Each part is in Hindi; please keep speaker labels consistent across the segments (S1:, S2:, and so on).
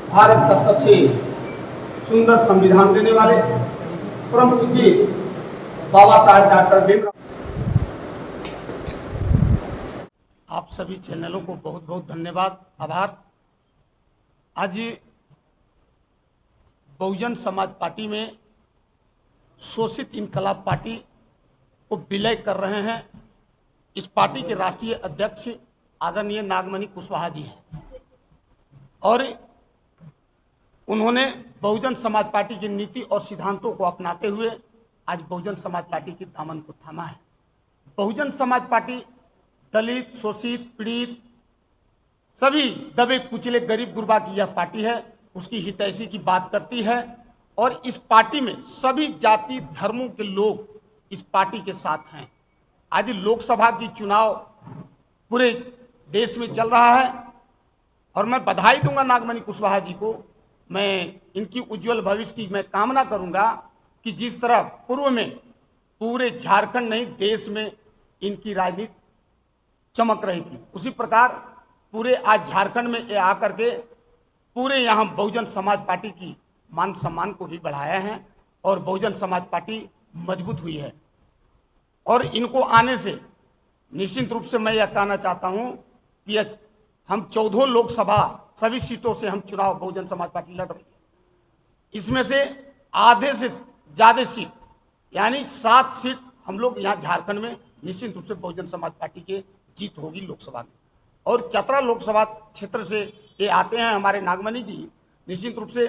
S1: भारत का सबसे सुंदर संविधान देने वाले परम पूज्य बाबा साहेब डॉक्टर भीमराव। आप सभी चैनलों को बहुत बहुत धन्यवाद, आभार। आज बहुजन समाज पार्टी में शोषित इनकलाब पार्टी को विलय कर रहे हैं। इस पार्टी के राष्ट्रीय अध्यक्ष आदरणीय नागमणि कुशवाहा जी हैं और उन्होंने बहुजन समाज पार्टी की नीति और सिद्धांतों को अपनाते हुए आज बहुजन समाज पार्टी की दामन को थामा है। बहुजन समाज पार्टी दलित, शोषित, पीड़ित, सभी दबे कुचले गरीब गुरबा की यह पार्टी है। उसकी हितैषी की बात करती है और इस पार्टी में सभी जाति धर्मों के लोग इस पार्टी के साथ हैं। आज लोकसभा की चुनाव पूरे देश में चल रहा है और मैं बधाई दूंगा नागमणि कुशवाहा जी को। मैं इनकी उज्जवल भविष्य की मैं कामना करूंगा कि जिस तरह पूर्व में पूरे झारखंड नहीं देश में इनकी राजनीति चमक रही थी, उसी प्रकार पूरे आज झारखंड में आकर के पूरे यहाँ बहुजन समाज पार्टी की मान सम्मान को भी बढ़ाया है और बहुजन समाज पार्टी मजबूत हुई है। और इनको आने से निश्चित रूप से मैं यह कहना चाहता हूँ कि हम 14 लोकसभा सभी सीटों से हम चुनाव बहुजन समाज पार्टी लड़ रही है। इसमें से आधे से ज़्यादा सीट यानी 7 सीट हम लोग यहाँ झारखंड में निश्चित रूप से बहुजन समाज पार्टी के जीत होगी लोकसभा में। और चतरा लोकसभा क्षेत्र से ये आते हैं हमारे नागमणि जी, निश्चित रूप से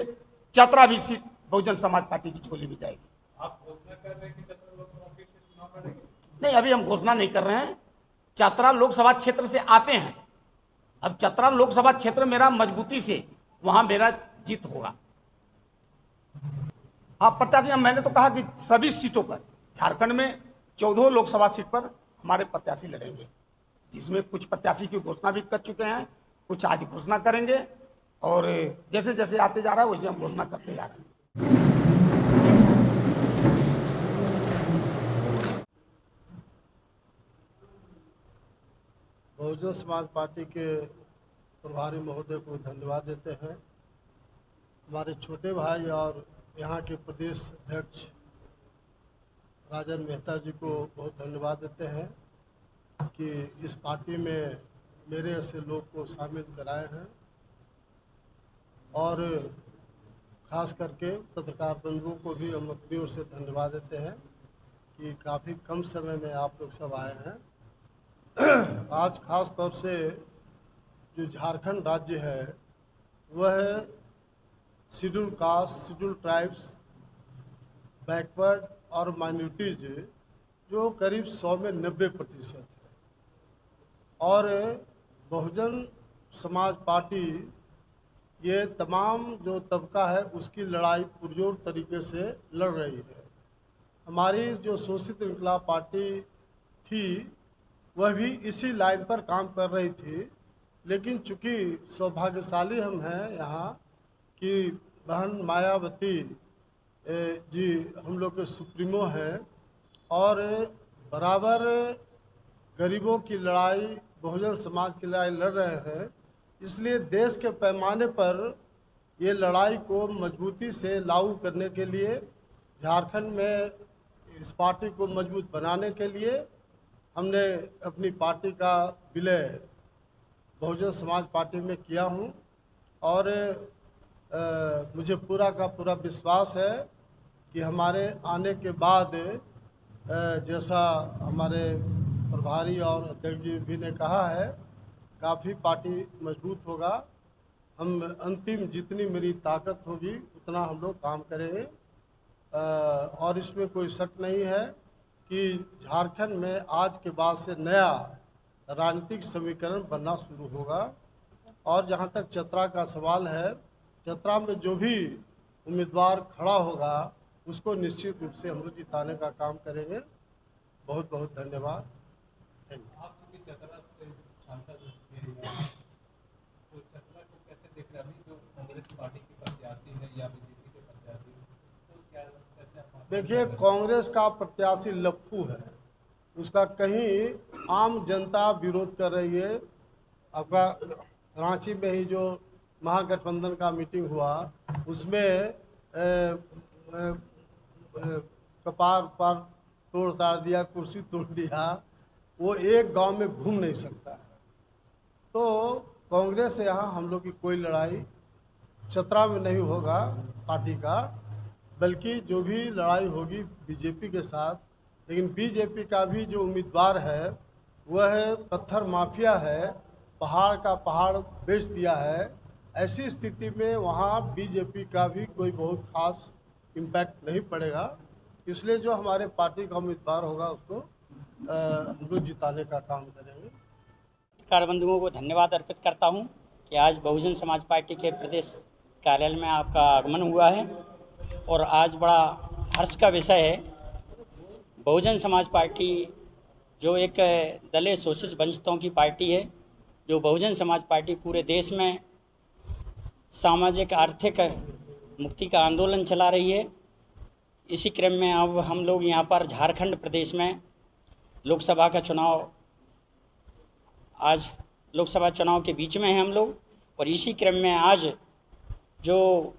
S1: चतरा भी सीट बहुजन समाज पार्टी की झोली में जाएगी।
S2: आप घोषणा कर रहे हैं कि चतरा लोकसभा सीट से चुनाव लड़ेंगे?
S1: नहीं, अभी हम घोषणा नहीं कर रहे हैं। चतरा लोकसभा क्षेत्र से आते हैं। अब चतरा लोकसभा क्षेत्र मेरा मजबूती से वहां मेरा जीत होगा। हाँ, प्रत्याशी मैंने तो कहा कि सभी सीटों पर झारखंड में 14 लोकसभा सीट पर हमारे प्रत्याशी लड़ेंगे, जिसमें कुछ प्रत्याशी की घोषणा भी कर चुके हैं, कुछ आज घोषणा करेंगे और जैसे जैसे आते जा रहा है वैसे हम घोषणा करते जा रहे हैं।
S3: बहुजन समाज पार्टी के प्रभारी महोदय को धन्यवाद देते हैं। हमारे छोटे भाई और यहाँ के प्रदेश अध्यक्ष राजन मेहता जी को बहुत धन्यवाद देते हैं कि इस पार्टी में मेरे ऐसे लोग को शामिल कराए हैं और ख़ास करके पत्रकार बंधुओं को भी हम अपनी ओर से धन्यवाद देते हैं कि काफ़ी कम समय में आप लोग सब आए हैं। आज ख़ास तौर से जो झारखंड राज्य है वह schedule caste, schedule tribes, backward और माइनॉरिटीज जो करीब 100 में 90% है और बहुजन समाज पार्टी ये तमाम जो तबका है उसकी लड़ाई पुरजोर तरीके से लड़ रही है। हमारी जो शोषित इनकलाब पार्टी थी वह भी इसी लाइन पर काम कर रही थी, लेकिन चूंकि सौभाग्यशाली हम हैं यहाँ कि बहन मायावती जी हम लोग के सुप्रीमो हैं और बराबर गरीबों की लड़ाई, बहुजन समाज की लड़ाई लड़ रहे हैं। इसलिए देश के पैमाने पर ये लड़ाई को मजबूती से लागू करने के लिए, झारखंड में इस पार्टी को मजबूत बनाने के लिए हमने अपनी पार्टी का विलय बहुजन समाज पार्टी में किया हूं और मुझे पूरा का पूरा विश्वास है कि हमारे आने के बाद जैसा हमारे प्रभारी और अध्यक्ष जी भी ने कहा है, काफ़ी पार्टी मजबूत होगा। हम अंतिम जितनी मेरी ताकत होगी उतना हम लोग काम करेंगे और इसमें कोई शक नहीं है कि झारखंड में आज के बाद से नया राजनीतिक समीकरण बनना शुरू होगा। और जहाँ तक चतरा का सवाल है, चतरा में जो भी उम्मीदवार खड़ा होगा उसको निश्चित रूप से हम लोग जिताने का काम करेंगे। बहुत बहुत धन्यवाद। Thank you.
S2: आप चूंकि चतरा से सांसद हैं, तो चतरा को कैसे देख रहे हैं? अभी जो कांग्रेस पार्टी की प्रत्याशी है या बीजेपी के प्रत्याशी, तो क्या कैसे आप?
S3: देखिए, कांग्रेस का प्रत्याशी लप्पू है, उसका कहीं आम जनता विरोध कर रही है। आपका रांची में ही जो महागठबंधन का मीटिंग हुआ, उसमें कपार पर तोड़ ताड़ दिया, कुर्सी तोड़ दिया, वो एक गांव में घूम नहीं सकता है। तो कांग्रेस से यहाँ हम लोग की कोई लड़ाई चतरा में नहीं होगा पार्टी का, बल्कि जो भी लड़ाई होगी बीजेपी के साथ। लेकिन बीजेपी का भी जो उम्मीदवार है वह पत्थर माफिया है, पहाड़ का पहाड़ बेच दिया है। ऐसी स्थिति में वहाँ बीजेपी का भी कोई बहुत खास इम्पैक्ट नहीं पड़ेगा। इसलिए जो हमारे पार्टी का उम्मीदवार होगा उसको हम लोग जिताने का काम करेंगे।
S4: पत्रकार बंधुओं को धन्यवाद अर्पित करता हूं कि आज बहुजन समाज पार्टी के प्रदेश कार्यालय में आपका आगमन हुआ है और आज बड़ा हर्ष का विषय है। बहुजन समाज पार्टी जो एक दलित शोषित वंचितों की पार्टी है, जो बहुजन समाज पार्टी पूरे देश में सामाजिक आर्थिक मुक्ति का आंदोलन चला रही है। इसी क्रम में अब हम लोग यहाँ पर झारखंड प्रदेश में लोकसभा का चुनाव, आज लोकसभा चुनाव के बीच में हैं हम लोग, और इसी क्रम में आज जो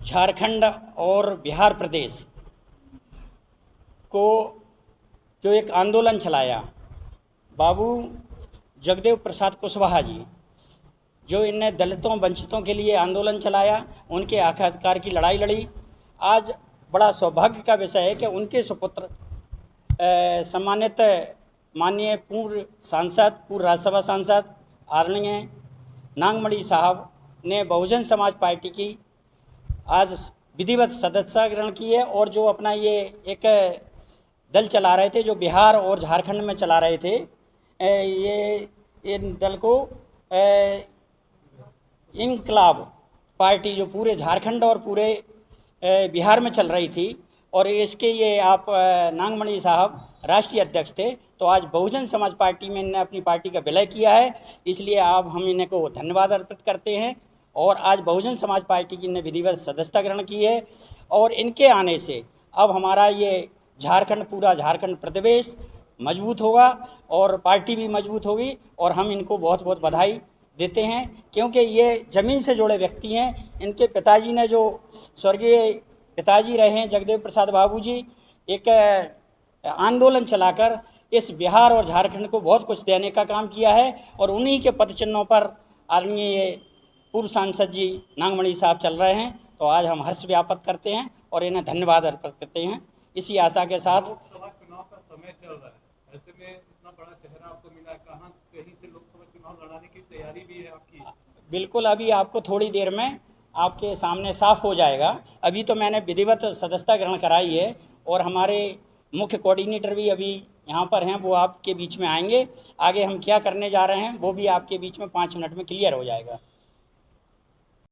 S4: झारखंड और बिहार प्रदेश को जो एक आंदोलन चलाया, बाबू जगदेव प्रसाद कुशवाहा जी, जो इनने दलितों वंचितों के लिए आंदोलन चलाया, उनके हक अधिकार की लड़ाई लड़ी। आज बड़ा सौभाग्य का विषय है कि उनके सुपुत्र सम्मानित माननीय पूर्व सांसद, पूर्व राज्यसभा सांसद आदरणीय नागमणि साहब ने बहुजन समाज पार्टी की आज विधिवत सदस्यता ग्रहण की है। और जो अपना ये एक दल चला रहे थे, जो बिहार और झारखंड में चला रहे थे, ये दल को इनकलाब पार्टी जो पूरे झारखंड और पूरे बिहार में चल रही थी, और इसके ये आप नागमणि साहब राष्ट्रीय अध्यक्ष थे। तो आज बहुजन समाज पार्टी में इन्होंने अपनी पार्टी का विलय किया है, इसलिए आप हम इन्हें को धन्यवाद अर्पित करते हैं। और आज बहुजन समाज पार्टी की ने विधिवत सदस्यता ग्रहण की है, और इनके आने से अब हमारा ये झारखंड, पूरा झारखंड प्रदेश मजबूत होगा और पार्टी भी मजबूत होगी। और हम इनको बहुत बहुत बधाई देते हैं, क्योंकि ये ज़मीन से जुड़े व्यक्ति हैं। इनके पिताजी ने, जो स्वर्गीय पिताजी रहे हैं जगदेव प्रसाद बाबू जी, एक आंदोलन चलाकर इस बिहार और झारखंड को बहुत कुछ देने का काम किया है, और उन्हीं के पद चिन्हों पर आदरणीय पूर्व सांसद जी नागमणि साहब चल रहे हैं। तो आज हम हर्ष व्याप्त करते हैं और इन्हें धन्यवाद अर्पित करते हैं। इसी आशा के साथ
S2: लोकसभा चुनाव का समय चल रहा है, ऐसे में इतना बड़ा चेहरा आपको मिला, कहाँ कहीं से लोकसभा चुनाव लड़ाने की तैयारी भी है आपकी?
S4: बिल्कुल, अभी आपको थोड़ी देर में आपके सामने साफ हो जाएगा। अभी तो मैंने विधिवत सदस्यता ग्रहण कराई है, और हमारे मुख्य कोऑर्डिनेटर भी अभी यहाँ पर हैं, वो आपके बीच में आएंगे। आगे हम क्या करने जा रहे हैं वो भी आपके बीच में 5 मिनट में क्लियर हो जाएगा।